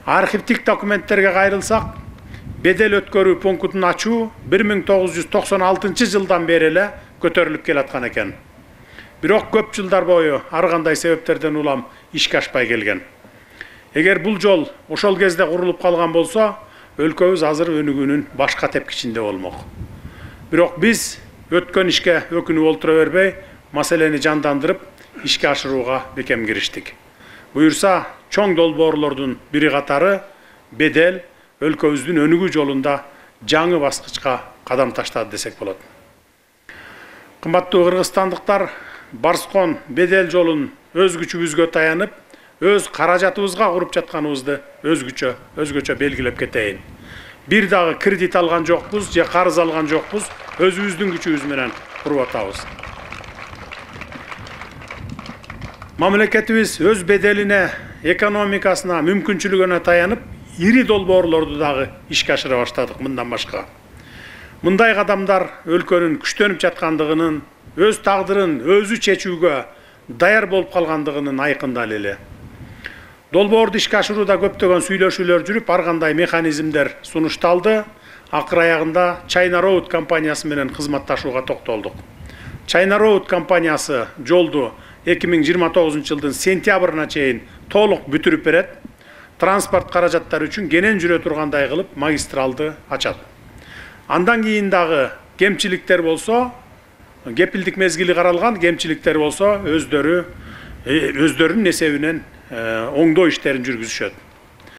Архивтик документтерге кайрылсак, бедел өткөрүү пунктун ачуу 1996 жылдан бери эле көтөрүлүп келаткан экен. Бирок көп жылдар бою ар кандай себептерден улам ишке ашпай келген. Эгер бул жол ошол кезде курулуп калган болсо, өлкөбүз азыр өнүгүүнүн башка тепкичинде болмок. Бирок биз өткөн ишке өкүнүп олтура бербей, маселени жандандырып, ишке ашырууга бекем кириштик. Буюрса, чоң долбоорлордун бири катары бедел өлкөбүздүн өнүгүү жолунда жаңы баскычка кадам таштады десек болот. Кымбаттуу кыргызстандыктар, Барскон бедел жолун өз күчүбүзгө таянып, өз каражатыбызга куруп жатканыбызды өзгөчө белгилеп кетейин. Бир дагы кредит алган жокпуз, же карыз алган жокпуз, өзүбүздүн күчүбүз менен куруп атабыз. Мамлекетибиз өз беделине, экономикасына, мүмкүнчүлүгүнө таянып, ири долбоорлорду дагы ишке ашыра баштадык мындан башка. Мындай кадамдар өлкөнүн күчтөнүп жаткандыгынын, өз тагдырын өзү чечүүгө даяр болуп калгандыгынын айкындал эле. Долбоорду ишке ашырууда көптөгөн сүйлөшүүлөр жүрүп, ар кандай механизмдер сунушталды. Акыр аягында China Road компаниясы менен кызматташууга токтолдук. China Road компаниясы жолду 2029 жылдын сентябрына чейин толук бүтүрүп берет. Транспорт каражаттары үчүн кенен жүрө тургандай кылып магистралды ачат. Андан кийин дагы кемчиликтер болсо, кепилдик мезгили каралган, кемчиликтер болсо өздөрүнүн эсебинен оңдоо иштерин жүргүзүшөт.